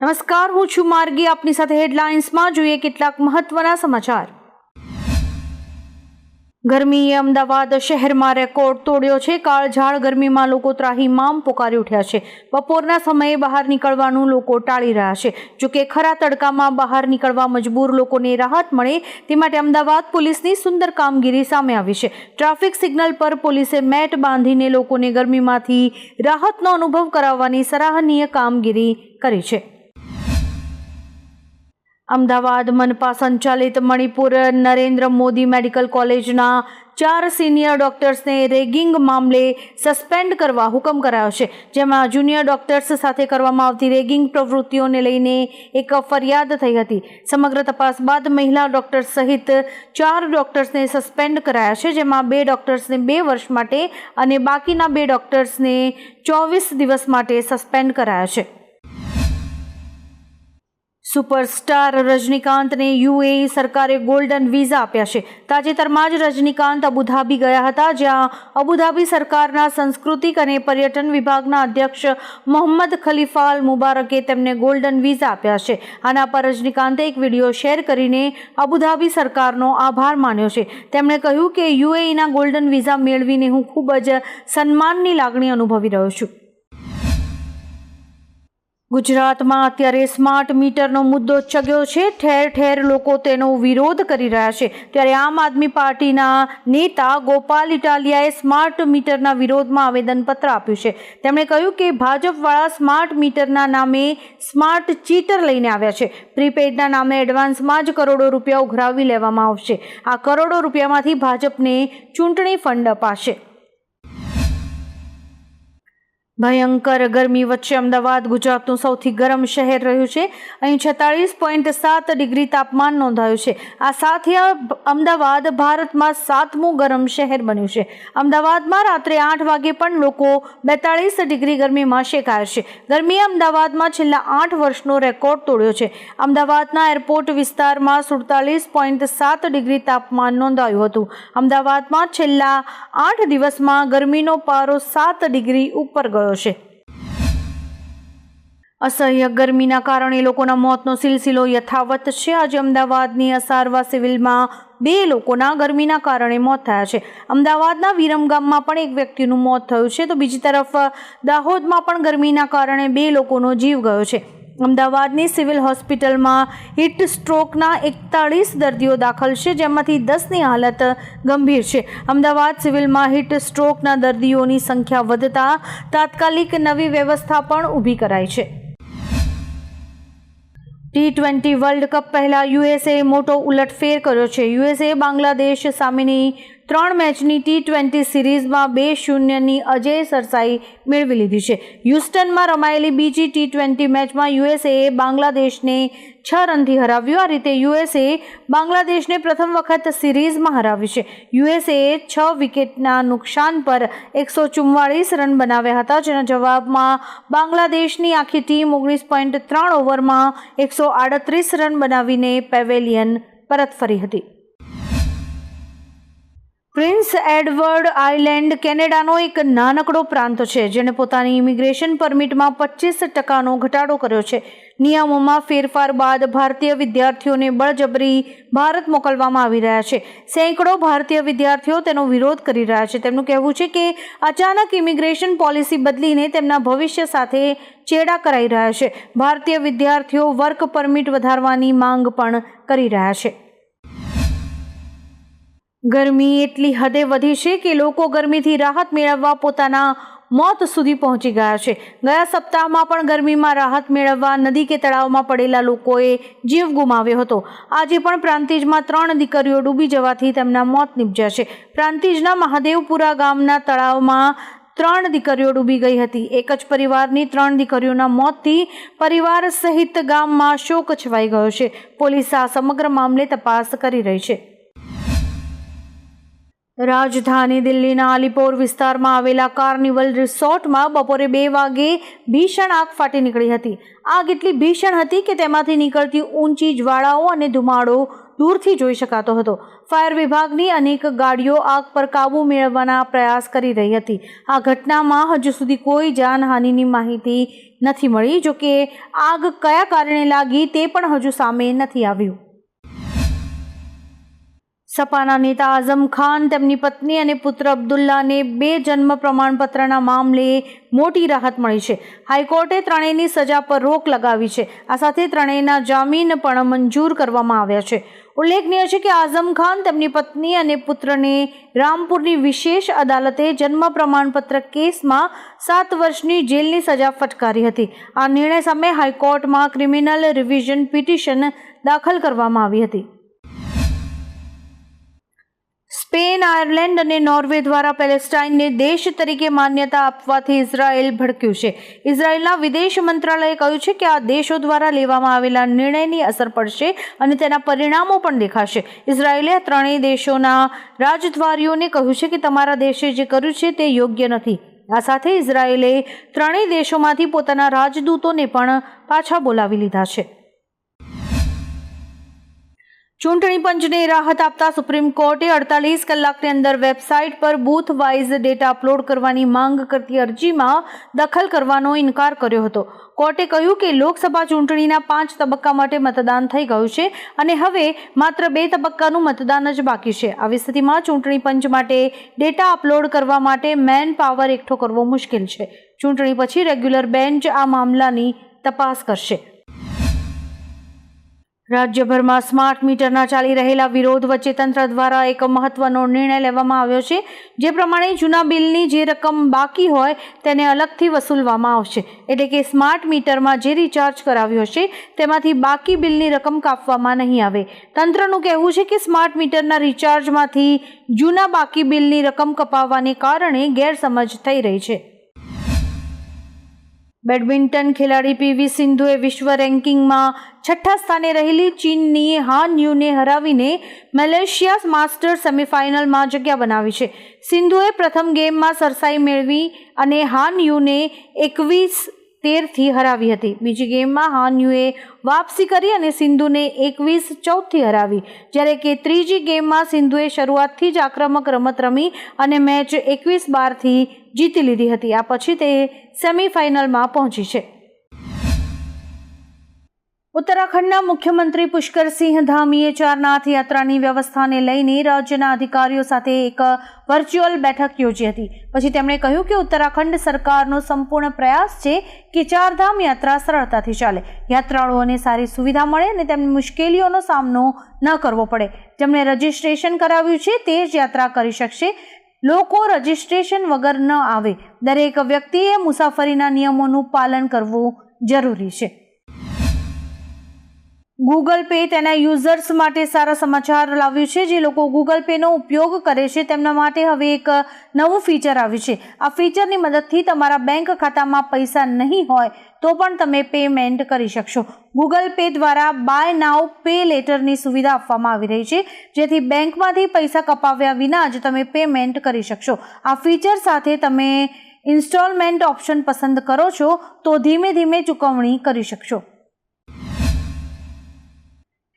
નમસ્કાર, હું છું માર્ગી. આપની સાથે હેડલાઇન્સમાં જોઈએ કેટલાક મહત્વના સમાચાર. ગરમીએ અમદાવાદ શહેરમાં રેકોર્ડ તોડ્યો છે. કાળઝાળ ગરમીમાં લોકો ત્રાહિમામ પોકારી ઉઠ્યા છે. બપોરના સમયે બહાર નીકળવાનું લોકો ટાળી રહ્યા છે. જોકે ખરા તડકામાં બહાર નીકળવા મજબૂર લોકોને રાહત મળે તે માટે અમદાવાદ પોલીસની સુંદર કામગીરી સામે આવી છે. ટ્રાફિક સિગ્નલ પર પોલીસે મેટ બાંધીને લોકોને ગરમીમાંથી રાહતનો અનુભવ કરાવવાની સરાહનીય કામગીરી કરી છે. અમદાવાદ મનપા સંચાલિત મણિપુર નરેન્દ્ર મોદી મેડિકલ કોલેજના 4 સિનિયર ડોક્ટર્સને રેગિંગ મામલે સસ્પેન્ડ કરવા હુકમ કરાયો છે. જેમાં જુનિયર ડોક્ટર્સ સાથે કરવામાં આવતી રેગિંગ પ્રવૃત્તિઓને લઈને એક ફરિયાદ થઈ હતી. સમગ્ર તપાસ બાદ મહિલા ડોક્ટર્સ સહિત 4 ડોક્ટર્સને સસ્પેન્ડ કરાયા છે. જેમાં 2 ડોક્ટર્સને 2 વર્ષ માટે અને બાકીના 2 ડોક્ટર્સને 24 દિવસ માટે સસ્પેન્ડ કરાયા છે. સુપરસ્ટાર રજનીકાંતને યુએઈ સરકારે ગોલ્ડન વિઝા આપ્યા છે. તાજેતરમાં જ રજનીકાંત અબુધાબી ગયા હતા, જ્યાં અબુધાબી સરકારના સાંસ્કૃતિક અને પર્યટન વિભાગના અધ્યક્ષ મોહમ્મદ ખલીફા અલ મુબારકે તેમને ગોલ્ડન વિઝા આપ્યા છે. આના પર રજનીકાંતે એક વિડીયો શેર કરીને અબુધાબી સરકારનો આભાર માન્યો છે. તેમણે કહ્યું કે યુએઈના ગોલ્ડન વિઝા મેળવીને હું ખૂબ જ સન્માનની લાગણી અનુભવી રહ્યો છું. ગુજરાતમાં અત્યારે સ્માર્ટ મીટરનો મુદ્દો ચગ્યો છે. ઠેર ઠેર લોકો તેનો વિરોધ કરી રહ્યા છે. ત્યારે આમ આદમી પાર્ટીના નેતા ગોપાલ ઇટાલિયાએ સ્માર્ટ મીટરના વિરોધમાં આવેદનપત્ર આપ્યું છે. તેમણે કહ્યું કે ભાજપવાળા સ્માર્ટ મીટરના નામે સ્માર્ટ ચીટર લઈને આવ્યા છે. પ્રીપેડના નામે એડવાન્સમાં જ કરોડો રૂપિયા ઉઘરાવી લેવામાં આવશે. આ કરોડો રૂપિયામાંથી ભાજપને ચૂંટણી ફંડ અપાશે. ભયંકર ગરમી વચ્ચે અમદાવાદ ગુજરાતનું સૌથી ગરમ શહેર રહ્યું છે. અહીં 46.7 ડિગ્રી તાપમાન નોંધાયું છે. આ સાથે અમદાવાદ ભારતમાં 7મું ગરમ શહેર બન્યું છે. અમદાવાદમાં રાત્રે 8 વાગે પણ લોકો 42 ડિગ્રી ગરમીમાં શેકાયા છે. ગરમીએ અમદાવાદમાં છેલ્લા 8 વર્ષનો રેકોર્ડ તોડ્યો છે. અમદાવાદના એરપોર્ટ વિસ્તારમાં 47.7 ડિગ્રી તાપમાન નોંધાયું હતું. અમદાવાદમાં છેલ્લા 8 દિવસમાં ગરમીનો પારો 7 ડિગ્રી ઉપર ગયો છે. અસહ્ય ગરમીના કારણે લોકોના મોતનો સિલસિલો યથાવત છે. આજે અમદાવાદની અસારવા સિવિલમાં 2 લોકોના ગરમીના કારણે મોત થયા છે. અમદાવાદના વિરમગામમાં પણ એક વ્યક્તિનું મોત થયું છે, તો બીજી તરફ દાહોદમાં પણ ગરમીના કારણે 2 લોકોનો જીવ ગયો છે. અમદાવાદની સિવિલ હોસ્પિટલમાં હીટ સ્ટ્રોકના 41 દર્દીઓ દાખલ છે, જેમાંથી 10ની હાલત ગંભીર છે. અમદાવાદ સિવિલમાં હીટ સ્ટ્રોકના દર્દીઓની સંખ્યા વધતા તાત્કાલિક નવી વ્યવસ્થા પણ ઊભી કરાઈ છે. T20 વર્લ્ડ કપ પહેલા યુએસએ મોટો ઉલટફેર કર્યો છે. યુએસએ બાંગ્લાદેશ સામેની 3 મેચની T20 સિરીઝમાં 2-0ની અજેય સરસાઈ મેળવી લીધી છે. હ્યુસ્ટનમાં રમાયેલી બીજી T20 મેચમાં યુએસએએ બાંગ્લાદેશને 6 રનથી હરાવ્યું. આ રીતે યુએસએ બાંગ્લાદેશને પ્રથમ વખત સિરીઝમાં હરાવી છે. યુએસએએ 6 વિકેટના નુકસાન પર 144 રન બનાવ્યા હતા, જેના જવાબમાં બાંગ્લાદેશની આખી ટીમ 19.3 ઓવરમાં 138 રન બનાવીને પેવેલિયન પરત ફરી હતી. પ્રિન્સ એડવર્ડ આઇલેન્ડ કેનેડાનો એક નાનકડો પ્રાંત છે, જેણે પોતાની ઇમિગ્રેશન પરમિટમાં 25% ઘટાડો કર્યો છે. નિયમોમાં ફેરફાર બાદ ભારતીય વિદ્યાર્થીઓને બળજબરી ભારત મોકલવામાં આવી રહ્યા છે. સેંકડો ભારતીય વિદ્યાર્થીઓ તેનો વિરોધ કરી રહ્યા છે. તેમનું કહેવું છે કે અચાનક ઇમિગ્રેશન પોલિસી બદલીને તેમના ભવિષ્ય સાથે ચેડા કરાઈ રહ્યા છે. ભારતીય વિદ્યાર્થીઓ વર્ક પરમિટ વધારવાની માંગ પણ કરી રહ્યા છે. ગરમી એટલી હદે વધી છે કે લોકો ગરમીથી રાહત મેળવવા પોતાના મોત સુધી પહોંચી ગયા છે. ગયા સપ્તાહમાં પણ ગરમીમાં રાહત મેળવવા નદી કે તળાવમાં પડેલા લોકોએ જીવ ગુમાવ્યો હતો. આજે પણ પ્રાંતિજમાં 3 દીકરીઓ ડૂબી જવાથી તેમના મોત નીપજ્યા છે. પ્રાંતિજના મહાદેવપુરા ગામના તળાવમાં 3 દીકરીઓ ડૂબી ગઈ હતી. એક જ પરિવારની 3 દીકરીઓના મોતથી પરિવાર સહિત ગામમાં શોક છવાઈ ગયો છે. પોલીસ આ સમગ્ર મામલે તપાસ કરી રહી છે. રાજધાની દિલ્હીના અલીપોર વિસ્તારમાં આવેલા કાર્નિવલ રિસોર્ટમાં બપોરે 2 વાગે ભીષણ આગ ફાટી નીકળી હતી. આગ એટલી ભીષણ હતી કે તેમાંથી નીકળતી ઊંચી જ્વાળાઓ અને ધુમાડો દૂરથી જોઈ શકાતો હતો. ફાયર વિભાગની અનેક ગાડીઓ આગ પર કાબૂ મેળવવાના પ્રયાસ કરી રહી હતી. આ ઘટનામાં હજુ સુધી કોઈ જાનહાનિની માહિતી નથી મળી. જોકે આગ કયા કારણે લાગી તે પણ હજુ સામે નથી આવ્યું. સપાના નેતા આઝમ ખાન તેમની પત્ની અને પુત્ર અબ્દુલ્લાને 2 જન્મ પ્રમાણપત્રના મામલે મોટી રાહત મળી છે. હાઈકોર્ટે ત્રણેયની સજા પર રોક લગાવી છે. આ સાથે ત્રણેયના જામીન પણ મંજૂર કરવામાં આવ્યા છે. ઉલ્લેખનીય છે કે આઝમ ખાન તેમની પત્ની અને પુત્રને રામપુરની વિશેષ અદાલતે જન્મ પ્રમાણપત્ર કેસમાં 7 વર્ષની જેલની સજા ફટકારી હતી. આ નિર્ણય સામે હાઈકોર્ટમાં ક્રિમિનલ રિવિઝન પિટિશન દાખલ કરવામાં આવી હતી. સ્પેન, આયર્લેન્ડ અને નોર્વે દ્વારા પેલેસ્ટાઇનને દેશ તરીકે માન્યતા આપવાથી ઇઝરાયેલ ભડક્યું છે. ઇઝરાયેલના વિદેશ મંત્રાલયે કહ્યું છે કે આ દેશો દ્વારા લેવામાં આવેલા નિર્ણયની અસર પડશે અને તેના પરિણામો પણ દેખાશે. ઇઝરાયેલે ત્રણેય દેશોના રાજદ્વારીઓને કહ્યું છે કે તમારા દેશે જે કર્યું છે તે યોગ્ય નથી. આ સાથે ઇઝરાયેલે ત્રણેય દેશોમાંથી પોતાના રાજદૂતોને પણ પાછા બોલાવી લીધા છે. ચૂંટણી પંચને રાહત આપતા સુપ્રીમ કોર્ટે 48 કલાકની અંદર વેબસાઇટ પર બૂથ વાઇઝ ડેટા અપલોડ કરવાની માંગ કરતી અરજીમાં દખલ કરવાનો ઇનકાર કર્યો હતો. કોર્ટે કહ્યું કે લોકસભા ચૂંટણીના 5 તબક્કા માટે મતદાન થઈ ગયું છે અને હવે માત્ર 2 તબક્કાનું મતદાન જ બાકી છે. આવી સ્થિતિમાં ચૂંટણી પંચ માટે ડેટા અપલોડ કરવા માટે મેન પાવર એકઠો કરવો મુશ્કેલ છે. ચૂંટણી પછી રેગ્યુલર બેન્ચ આ મામલાની તપાસ કરશે. રાજ્યભરમાં સ્માર્ટ મીટરના ચાલી રહેલા વિરોધ વચ્ચે તંત્ર દ્વારા એક મહત્વનો નિર્ણય લેવામાં આવ્યો છે. જે પ્રમાણે જૂના બિલની જે રકમ બાકી હોય તેને અલગથી વસૂલવામાં આવશે. એટલે કે સ્માર્ટ મીટરમાં જે રિચાર્જ કરાવ્યું હશે તેમાંથી બાકી બિલની રકમ કાપવામાં નહીં આવે. તંત્રનું કહેવું છે કે સ્માર્ટ મીટરના રિચાર્જમાંથી જૂના બાકી બિલની રકમ કપાવવાને કારણે ગેરસમજ થઈ રહી છે. બેડમિન્ટન ખેલાડી પીવી સિંધુએ વિશ્વ રેન્કિંગમાં 6ઠ્ઠા સ્થાને રહેલી ચીનની હાન યુને હરાવીને મલેશિયા માસ્ટર્સ સેમીફાઇનલમાં જગ્યા બનાવી છે. સિંધુએ પ્રથમ ગેમમાં સરસાઈ મેળવી અને હાન યુને 21-13થી હરાવી હતી. બીજી ગેમમાં હાન યુએ વાપસી કરી અને સિંધુને 21-14થી હરાવી. જ્યારે કે ત્રીજી ગેમમાં સિંધુએ શરૂઆતથી જ આક્રમક રમત રમી અને મેચ 21-12થી જીતી લીધી હતી. આ પછી તે સેમીફાઇનલમાં પહોંચી છે. ઉત્તરાખંડના મુખ્યમંત્રી પુષ્કરસિંહ ધામીએ ચારનાથ યાત્રાની વ્યવસ્થાને લઈને રાજ્યના અધિકારીઓ સાથે એક વર્ચ્યુઅલ બેઠક યોજી હતી. પછી તેમણે કહ્યું કે ઉત્તરાખંડ સરકારનો સંપૂર્ણ પ્રયાસ છે કે ચારધામ યાત્રા સરળતાથી ચાલે, યાત્રાળુઓને સારી સુવિધા મળે અને તેમને મુશ્કેલીઓનો સામનો ન કરવો પડે. જેમણે રજીસ્ટ્રેશન કરાવ્યું છે તે જ યાત્રા કરી શકશે. લોકો રજીસ્ટ્રેશન વગર ન આવે. દરેક વ્યક્તિએ મુસાફરીના નિયમોનું પાલન કરવું જરૂરી છે. ગૂગલ પે તેના યુઝર્સ માટે સારા સમાચાર લાવ્યું છે. જે લોકો ગૂગલ પેનો ઉપયોગ કરે છે તેમના માટે હવે એક નવું ફીચર આવ્યું છે. આ ફીચરની મદદથી તમારા બેંક ખાતામાં પૈસા નહીં હોય તો પણ તમે પેમેન્ટ કરી શકશો. ગૂગલ પે દ્વારા બાય નાઉ પે લેટરની સુવિધા આપવામાં આવી રહી છે, જેથી બેંકમાંથી પૈસા કપાવ્યા વિના જ તમે પેમેન્ટ કરી શકશો. આ ફીચર સાથે તમે ઇન્સ્ટોલમેન્ટ ઓપ્શન પસંદ કરો છો તો ધીમે ધીમે ચૂકવણી કરી શકશો.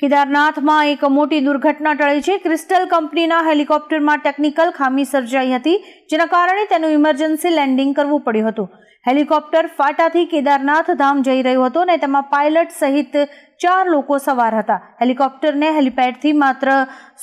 કેદારનાથમાં એક મોટી દુર્ઘટના ટળી છે. ક્રિસ્ટલ કંપનીના હેલિકોપ્ટરમાં ટેકનિકલ ખામી સર્જાઈ હતી, જેના કારણે તેનું ઇમરજન્સી લેન્ડિંગ કરવું પડ્યું હતું. હેલિકોપ્ટર ફાટાથી કેદારનાથ ધામ જઈ રહ્યું હતું અને તેમાં પાયલટ સહિત 4 લોકો સવાર હતા. હેલિકોપ્ટરને હેલિપેડથી માત્ર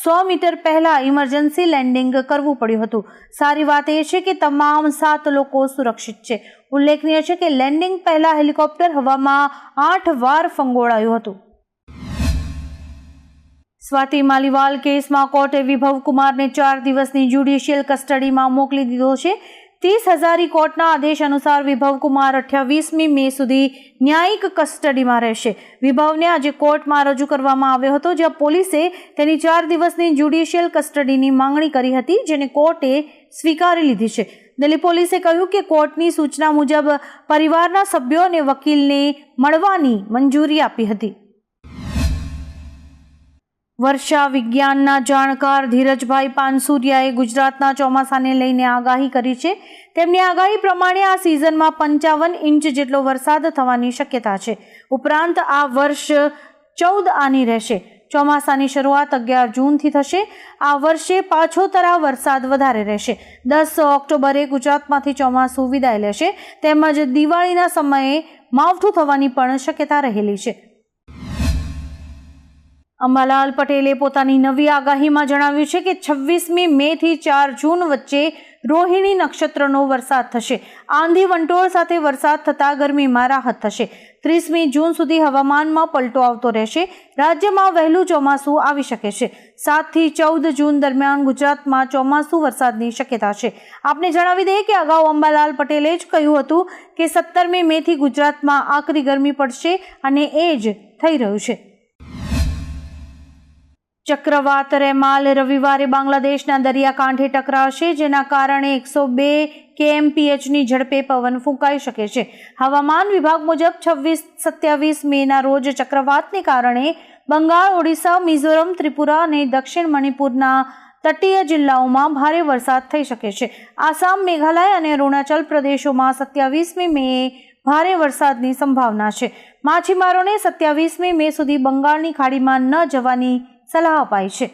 100 મીટર પહેલા ઇમરજન્સી લેન્ડિંગ કરવું પડ્યું હતું. સારી વાત એ છે કે તમામ 7 લોકો સુરક્ષિત છે. ઉલ્લેખનીય છે કે લેન્ડિંગ પહેલા હેલિકોપ્ટર હવામાં 8 વાર ફંગોળાયું હતું. સ્વાતિ માલીવાલ કેસમાં કોર્ટે વિભવ કુમારને 4 દિવસની જ્યુડિશિયલ કસ્ટડીમાં મોકલી દીધો છે. 30 હજારી કોર્ટના આદેશ અનુસાર વિભવ કુમાર 28મી મે સુધી ન્યાયિક કસ્ટડીમાં રહેશે. વિભવને આજે કોર્ટમાં રજૂ કરવામાં આવ્યો હતો, જ્યાં પોલીસે તેની 4 દિવસની જ્યુડિશિયલ કસ્ટડીની માંગણી કરી હતી, જેને કોર્ટે સ્વીકારી લીધી છે. દિલ્હી પોલીસે કહ્યું કે કોર્ટની સૂચના મુજબ પરિવારના સભ્યો અને વકીલને મળવાની મંજૂરી આપી હતી. વર્ષા વિજ્ઞાનના જાણકાર ધીરજભાઈ પાનસુરિયાએ ગુજરાતના ચોમાસાને લઈને આગાહી કરી છે. તેમની આગાહી પ્રમાણે આ સિઝનમાં 55 ઇંચ જેટલો વરસાદ થવાની શક્યતા છે. ઉપરાંત આ વર્ષ 14 આની રહેશે. ચોમાસાની શરૂઆત 11 જૂનથી થશે. આ વર્ષે પાછોતરા વરસાદ વધારે રહેશે. 10 ઓક્ટોબરે ગુજરાતમાંથી ચોમાસું વિદાય લેશે તેમજ દિવાળીના સમયે માવઠું થવાની પણ શક્યતા રહેલી છે. અંબાલાલ પટેલે પોતાની નવી આગાહીમાં જણાવ્યું છે કે 26મી મે થી 4 જૂન વચ્ચે રોહિણી નક્ષત્રનો વરસાદ થશે. આંધી વંટોળ સાથે વરસાદ થતાં ગરમીમાં રાહત થશે. 30મી જૂન સુધી હવામાનમાં પલટો આવતો રહેશે. રાજ્યમાં વહેલું ચોમાસું આવી શકે છે. 7 થી 14 જૂન દરમિયાન ગુજરાતમાં ચોમાસું વરસાદની શક્યતા છે. આપને જણાવી દઈએ કે અગાઉ અંબાલાલ પટેલે જ કહ્યું હતું કે 17મી મે થી ગુજરાતમાં આકરી ગરમી પડશે અને એ જ થઈ રહ્યું છે. ચક્રવાત રેમાલ રવિવારે બાંગ્લાદેશના દરિયાકાંઠે ટકરાશે, જેના કારણે 102 kmph ઝડપે પવન ફૂંકાઈ શકે છે. હવામાન વિભાગ મુજબ 26-27 મેના રોજ ચક્રવાતને કારણે બંગાળ, ઓડિશા, મિઝોરમ, ત્રિપુરા અને દક્ષિણ મણિપુરના તટીય જિલ્લાઓમાં ભારે વરસાદ થઈ શકે છે. આસામ, મેઘાલય અને અરુણાચલ પ્રદેશોમાં 27મી મેએ ભારે વરસાદની સંભાવના છે. માછીમારોને 27મી મે સુધી બંગાળની ખાડીમાં ન જવાની સલાહ અપાઈ છે.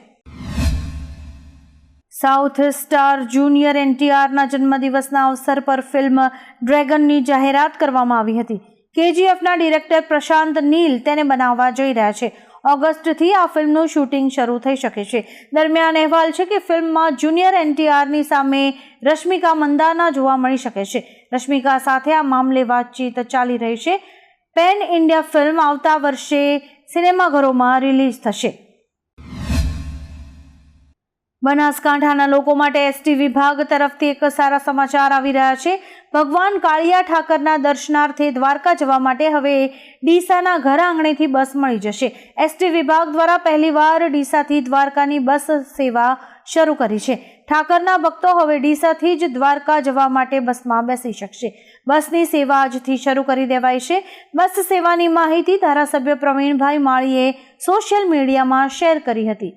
સાઉથ સ્ટાર જુનિયર NTRના જન્મદિવસના અવસર પર ફિલ્મ ડ્રેગનની જાહેરાત કરવામાં આવી હતી. KGFના ડિરેક્ટર પ્રશાંત નીલ તેને બનાવવા જઈ રહ્યા છે. ઓગસ્ટથી આ ફિલ્મનું શૂટિંગ શરૂ થઈ શકે છે. દરમિયાન અહેવાલ છે કે ફિલ્મમાં જુનિયર NTRની સામે રશ્મિકા મંદાના જોવા મળી શકે છે. રશ્મિકા સાથે આ મામલે વાતચીત ચાલી રહી છે. પેન ઇન્ડિયા ફિલ્મ આવતા વર્ષે સિનેમાઘરોમાં રિલીઝ થશે. બનાસકાંઠાના લોકો માટે ST વિભાગ તરફથી એક સારા સમાચાર આવી રહ્યા છે. ભગવાન કાળિયા ઠાકરના દર્શનાર્થે દ્વારકા જવા માટે હવે ડીસાના ઘર આંગણેથી બસ મળી જશે. ST વિભાગ દ્વારા પહેલીવાર ડીસાથી દ્વારકાની બસ સેવા શરૂ કરી છે. ઠાકરના ભક્તો હવે ડીસાથી જ દ્વારકા જવા માટે બસમાં બેસી શકશે. બસની સેવા આજથી શરૂ કરી દેવાઈ છે. બસ સેવાની માહિતી ધારાસભ્ય પ્રવીણભાઈ માળીએ સોશિયલ મીડિયામાં શેર કરી હતી.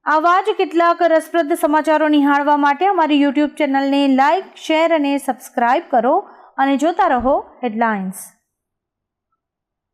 આવા જ કેટલાક રસપ્રદ સમાચારો નિહાળવા માટે અમારી YouTube ચેનલને લાઇક, શેર અને સબસ્ક્રાઇબ કરો અને જોતા રહો હેડલાઇન્સ.